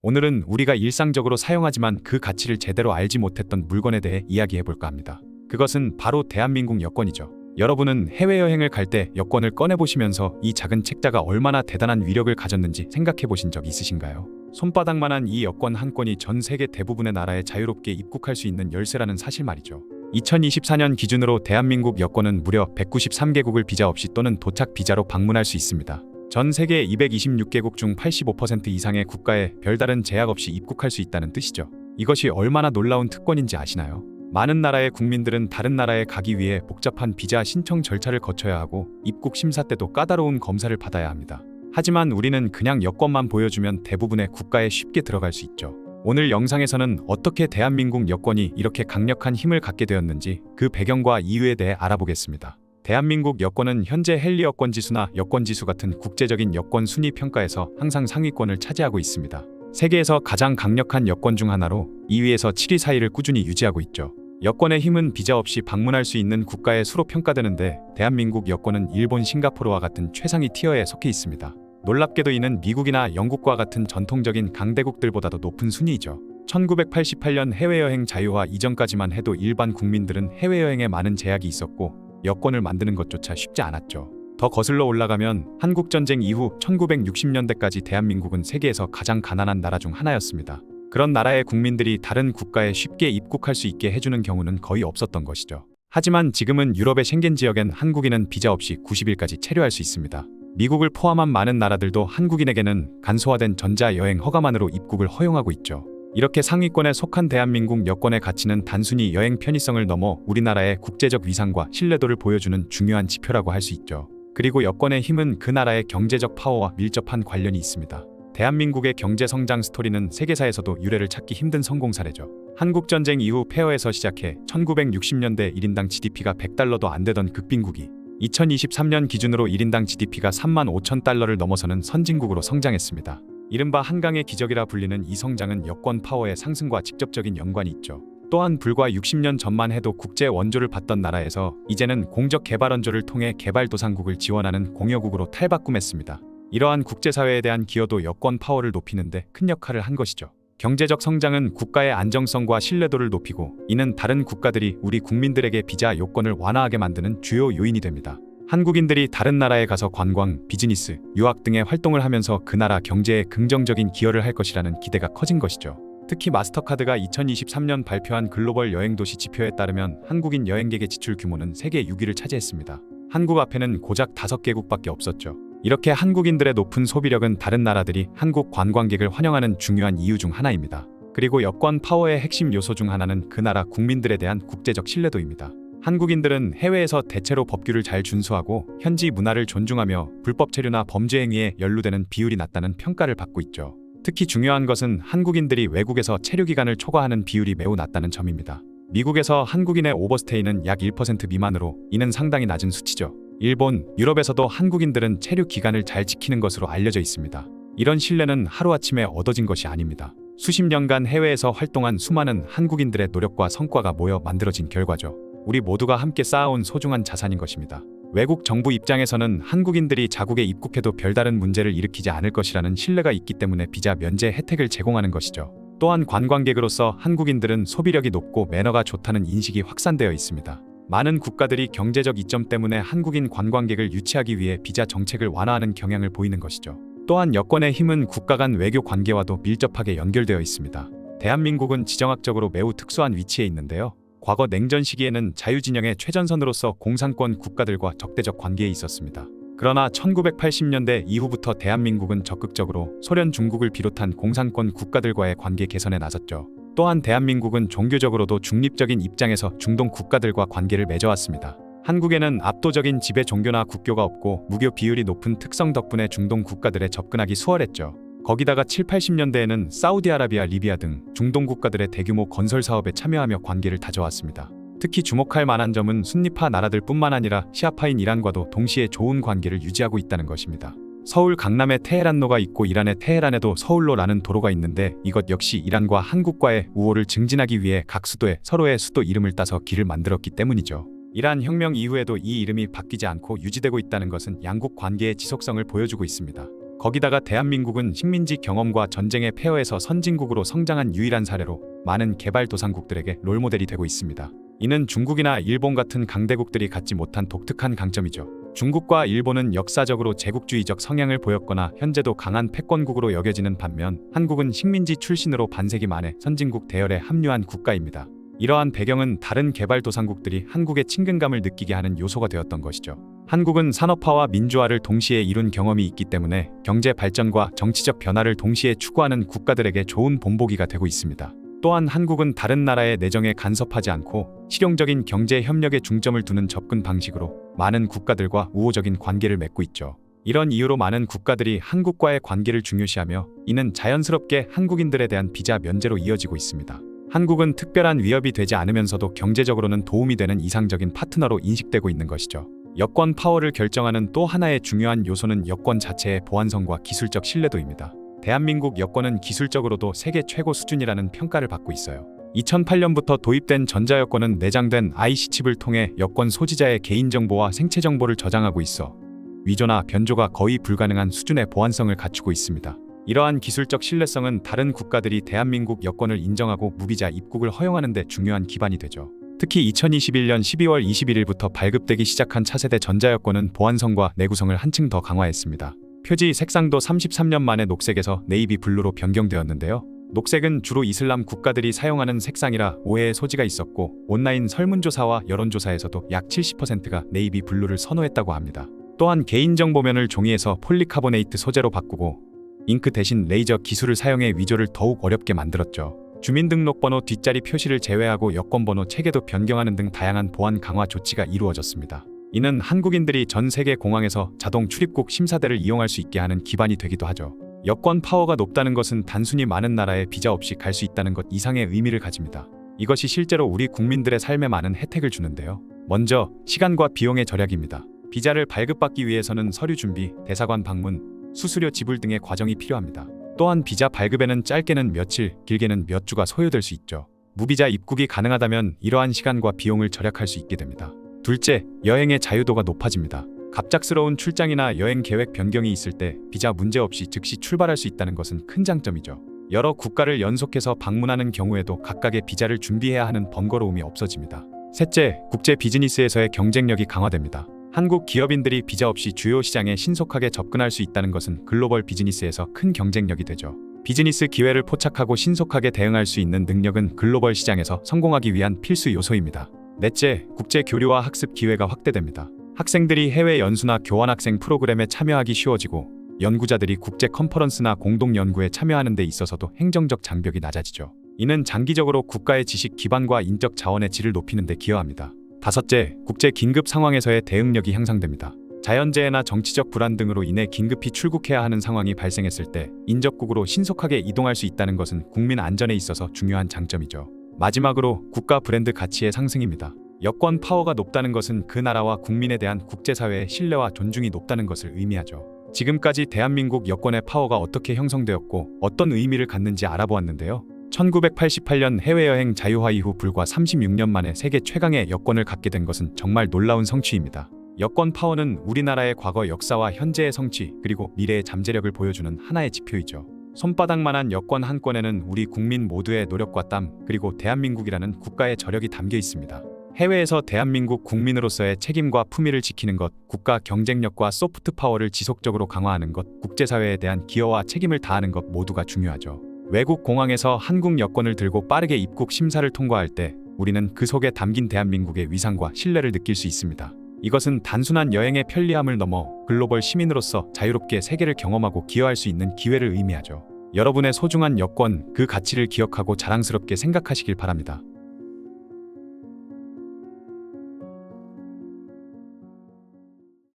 오늘은 우리가 일상적으로 사용하지만 그 가치를 제대로 알지 못했던 물건에 대해 이야기해볼까 합니다. 그것은 바로 대한민국 여권이죠. 여러분은 해외여행을 갈 때 여권을 꺼내보시면서 이 작은 책자가 얼마나 대단한 위력을 가졌는지 생각해보신 적 있으신가요? 손바닥만한 이 여권 한 권이 전 세계 대부분의 나라에 자유롭게 입국할 수 있는 열쇠라는 사실 말이죠. 2024년 기준으로 대한민국 여권은 무려 193개국을 비자 없이 또는 도착 비자로 방문할 수 있습니다. 전 세계 226개국 중 85% 이상의 국가에 별다른 제약 없이 입국할 수 있다는 뜻이죠. 이것이 얼마나 놀라운 특권인지 아시나요? 많은 나라의 국민들은 다른 나라에 가기 위해 복잡한 비자 신청 절차를 거쳐야 하고 입국 심사 때도 까다로운 검사를 받아야 합니다. 하지만 우리는 그냥 여권만 보여주면 대부분의 국가에 쉽게 들어갈 수 있죠. 오늘 영상에서는 어떻게 대한민국 여권이 이렇게 강력한 힘을 갖게 되었는지 그 배경과 이유에 대해 알아보겠습니다. 대한민국 여권은 현재 헨리 여권지수나 여권지수 같은 국제적인 여권 순위 평가에서 항상 상위권을 차지하고 있습니다. 세계에서 가장 강력한 여권 중 하나로 2위에서 7위 사이를 꾸준히 유지하고 있죠. 여권의 힘은 비자 없이 방문할 수 있는 국가의 수로 평가되는데 대한민국 여권은 일본, 싱가포르와 같은 최상위 티어에 속해 있습니다. 놀랍게도 이는 미국이나 영국과 같은 전통적인 강대국들보다도 높은 순위이죠. 1988년 해외여행 자유화 이전까지만 해도 일반 국민들은 해외여행에 많은 제약이 있었고 여권을 만드는 것조차 쉽지 않았죠. 더 거슬러 올라가면 한국전쟁 이후 1960년대까지 대한민국은 세계에서 가장 가난한 나라 중 하나였습니다. 그런 나라의 국민들이 다른 국가에 쉽게 입국할 수 있게 해주는 경우는 거의 없었던 것이죠. 하지만 지금은 유럽의 쉥겐 지역엔 한국인은 비자 없이 90일까지 체류할 수 있습니다. 미국을 포함한 많은 나라들도 한국인에게는 간소화된 전자여행 허가만으로 입국을 허용하고 있죠. 이렇게 상위권에 속한 대한민국 여권의 가치는 단순히 여행 편의성을 넘어 우리나라의 국제적 위상과 신뢰도를 보여주는 중요한 지표라고 할 수 있죠. 그리고 여권의 힘은 그 나라의 경제적 파워와 밀접한 관련이 있습니다. 대한민국의 경제 성장 스토리는 세계사에서도 유례를 찾기 힘든 성공 사례죠. 한국전쟁 이후 폐허에서 시작해 1960년대 1인당 GDP가 $100도 안 되던 극빈국이 2023년 기준으로 1인당 GDP가 35,000달러를 넘어서는 선진국으로 성장했습니다. 이른바 한강의 기적이라 불리는 이 성장은 여권 파워의 상승과 직접적인 연관이 있죠. 또한 불과 60년 전만 해도 국제 원조를 받던 나라에서 이제는 공적 개발 원조를 통해 개발도상국을 지원하는 공여국으로 탈바꿈했습니다. 이러한 국제사회에 대한 기여도 여권 파워를 높이는데 큰 역할을 한 것이죠. 경제적 성장은 국가의 안정성과 신뢰도를 높이고 이는 다른 국가들이 우리 국민들에게 비자 요건을 완화하게 만드는 주요 요인이 됩니다. 한국인들이 다른 나라에 가서 관광, 비즈니스, 유학 등의 활동을 하면서 그 나라 경제에 긍정적인 기여를 할 것이라는 기대가 커진 것이죠. 특히 마스터카드가 2023년 발표한 글로벌 여행도시 지표에 따르면 한국인 여행객의 지출 규모는 세계 6위를 차지했습니다. 한국 앞에는 고작 5개국밖에 없었죠. 이렇게 한국인들의 높은 소비력은 다른 나라들이 한국 관광객을 환영하는 중요한 이유 중 하나입니다. 그리고 여권 파워의 핵심 요소 중 하나는 그 나라 국민들에 대한 국제적 신뢰도입니다. 한국인들은 해외에서 대체로 법규를 잘 준수하고 현지 문화를 존중하며 불법 체류나 범죄 행위에 연루되는 비율이 낮다는 평가를 받고 있죠. 특히 중요한 것은 한국인들이 외국에서 체류 기간을 초과하는 비율이 매우 낮다는 점입니다. 미국에서 한국인의 오버스테이는 약 1% 미만으로 이는 상당히 낮은 수치죠. 일본, 유럽에서도 한국인들은 체류 기간을 잘 지키는 것으로 알려져 있습니다. 이런 신뢰는 하루아침에 얻어진 것이 아닙니다. 수십 년간 해외에서 활동한 수많은 한국인들의 노력과 성과가 모여 만들어진 결과죠. 우리 모두가 함께 쌓아온 소중한 자산인 것입니다. 외국 정부 입장에서는 한국인들이 자국에 입국해도 별다른 문제를 일으키지 않을 것이라는 신뢰가 있기 때문에 비자 면제 혜택을 제공하는 것이죠. 또한 관광객으로서 한국인들은 소비력이 높고 매너가 좋다는 인식이 확산되어 있습니다. 많은 국가들이 경제적 이점 때문에 한국인 관광객을 유치하기 위해 비자 정책을 완화하는 경향을 보이는 것이죠. 또한 여권의 힘은 국가 간 외교 관계와도 밀접하게 연결되어 있습니다. 대한민국은 지정학적으로 매우 특수한 위치에 있는데요. 과거 냉전 시기에는 자유진영의 최전선으로서 공산권 국가들과 적대적 관계에 있었습니다. 그러나 1980년대 이후부터 대한민국은 적극적으로 소련, 중국을 비롯한 공산권 국가들과의 관계 개선에 나섰죠. 또한 대한민국은 종교적으로도 중립적인 입장에서 중동 국가들과 관계를 맺어왔습니다. 한국에는 압도적인 지배 종교나 국교가 없고 무교 비율이 높은 특성 덕분에 중동 국가들에 접근하기 수월했죠. 거기다가 7, 80년대에는 사우디아라비아, 리비아 등 중동 국가들의 대규모 건설 사업에 참여하며 관계를 다져왔습니다. 특히 주목할 만한 점은 순니파 나라들 뿐만 아니라 시아파인 이란과도 동시에 좋은 관계를 유지하고 있다는 것입니다. 서울 강남에 테헤란로가 있고 이란의 테헤란에도 서울로라는 도로가 있는데 이것 역시 이란과 한국과의 우호를 증진하기 위해 각 수도에 서로의 수도 이름을 따서 길을 만들었기 때문이죠. 이란 혁명 이후에도 이 이름이 바뀌지 않고 유지되고 있다는 것은 양국 관계의 지속성을 보여주고 있습니다. 거기다가 대한민국은 식민지 경험과 전쟁의 폐허에서 선진국으로 성장한 유일한 사례로 많은 개발도상국들에게 롤모델이 되고 있습니다. 이는 중국이나 일본 같은 강대국들이 갖지 못한 독특한 강점이죠. 중국과 일본은 역사적으로 제국주의적 성향을 보였거나 현재도 강한 패권국으로 여겨지는 반면 한국은 식민지 출신으로 반세기 만에 선진국 대열에 합류한 국가입니다. 이러한 배경은 다른 개발도상국들이 한국의 친근감을 느끼게 하는 요소가 되었던 것이죠. 한국은 산업화와 민주화를 동시에 이룬 경험이 있기 때문에 경제 발전과 정치적 변화를 동시에 추구하는 국가들에게 좋은 본보기가 되고 있습니다. 또한 한국은 다른 나라의 내정에 간섭하지 않고 실용적인 경제 협력에 중점을 두는 접근 방식으로 많은 국가들과 우호적인 관계를 맺고 있죠. 이런 이유로 많은 국가들이 한국과의 관계를 중요시하며 이는 자연스럽게 한국인들에 대한 비자 면제로 이어지고 있습니다. 한국은 특별한 위협이 되지 않으면서도 경제적으로는 도움이 되는 이상적인 파트너로 인식되고 있는 것이죠. 여권 파워를 결정하는 또 하나의 중요한 요소는 여권 자체의 보안성과 기술적 신뢰도입니다. 대한민국 여권은 기술적으로도 세계 최고 수준이라는 평가를 받고 있어요. 2008년부터 도입된 전자여권은 내장된 IC칩을 통해 여권 소지자의 개인정보와 생체정보를 저장하고 있어 위조나 변조가 거의 불가능한 수준의 보안성을 갖추고 있습니다. 이러한 기술적 신뢰성은 다른 국가들이 대한민국 여권을 인정하고 무비자 입국을 허용하는 데 중요한 기반이 되죠. 특히 2021년 12월 21일부터 발급되기 시작한 차세대 전자여권은 보안성과 내구성을 한층 더 강화했습니다. 표지 색상도 33년 만에 녹색에서 네이비 블루로 변경되었는데요. 녹색은 주로 이슬람 국가들이 사용하는 색상이라 오해의 소지가 있었고 온라인 설문조사와 여론조사에서도 약 70%가 네이비 블루를 선호했다고 합니다. 또한 개인정보면을 종이에서 폴리카보네이트 소재로 바꾸고 잉크 대신 레이저 기술을 사용해 위조를 더욱 어렵게 만들었죠. 주민등록번호 뒷자리 표시를 제외하고 여권번호 체계도 변경하는 등 다양한 보안 강화 조치가 이루어졌습니다. 이는 한국인들이 전 세계 공항에서 자동 출입국 심사대를 이용할 수 있게 하는 기반이 되기도 하죠. 여권 파워가 높다는 것은 단순히 많은 나라에 비자 없이 갈 수 있다는 것 이상의 의미를 가집니다. 이것이 실제로 우리 국민들의 삶에 많은 혜택을 주는데요. 먼저 시간과 비용의 절약입니다. 비자를 발급받기 위해서는 서류 준비, 대사관 방문, 수수료 지불 등의 과정이 필요합니다. 또한 비자 발급에는 짧게는 며칠, 길게는 몇 주가 소요될 수 있죠. 무비자 입국이 가능하다면 이러한 시간과 비용을 절약할 수 있게 됩니다. 둘째, 여행의 자유도가 높아집니다. 갑작스러운 출장이나 여행 계획 변경이 있을 때 비자 문제 없이 즉시 출발할 수 있다는 것은 큰 장점이죠. 여러 국가를 연속해서 방문하는 경우에도 각각의 비자를 준비해야 하는 번거로움이 없어집니다. 셋째, 국제 비즈니스에서의 경쟁력이 강화됩니다. 한국 기업인들이 비자 없이 주요 시장에 신속하게 접근할 수 있다는 것은 글로벌 비즈니스에서 큰 경쟁력이 되죠. 비즈니스 기회를 포착하고 신속하게 대응할 수 있는 능력은 글로벌 시장에서 성공하기 위한 필수 요소입니다. 넷째, 국제 교류와 학습 기회가 확대됩니다. 학생들이 해외 연수나 교환학생 프로그램에 참여하기 쉬워지고 연구자들이 국제 컨퍼런스나 공동 연구에 참여하는 데 있어서도 행정적 장벽이 낮아지죠. 이는 장기적으로 국가의 지식 기반과 인적 자원의 질을 높이는 데 기여합니다. 다섯째, 국제 긴급 상황에서의 대응력이 향상됩니다. 자연재해나 정치적 불안 등으로 인해 긴급히 출국해야 하는 상황이 발생했을 때 인접국으로 신속하게 이동할 수 있다는 것은 국민 안전에 있어서 중요한 장점이죠. 마지막으로 국가 브랜드 가치의 상승입니다. 여권 파워가 높다는 것은 그 나라와 국민에 대한 국제사회의 신뢰와 존중이 높다는 것을 의미하죠. 지금까지 대한민국 여권의 파워가 어떻게 형성되었고 어떤 의미를 갖는지 알아보았는데요. 1988년 해외여행 자유화 이후 불과 36년 만에 세계 최강의 여권을 갖게 된 것은 정말 놀라운 성취입니다. 여권 파워는 우리나라의 과거 역사와 현재의 성취 그리고 미래의 잠재력을 보여주는 하나의 지표이죠. 손바닥만한 여권 한 건에는 우리 국민 모두의 노력과 땀 그리고 대한민국이라는 국가의 저력이 담겨 있습니다. 해외에서 대한민국 국민으로서의 책임과 품위를 지키는 것, 국가 경쟁력과 소프트 파워를 지속적으로 강화하는 것, 국제사회에 대한 기여와 책임을 다하는 것 모두가 중요하죠. 외국 공항에서 한국 여권을 들고 빠르게 입국 심사를 통과할 때 우리는 그 속에 담긴 대한민국의 위상과 신뢰를 느낄 수 있습니다. 이것은 단순한 여행의 편리함을 넘어 글로벌 시민으로서 자유롭게 세계를 경험하고 기여할 수 있는 기회를 의미하죠. 여러분의 소중한 여권, 그 가치를 기억하고 자랑스럽게 생각하시길 바랍니다.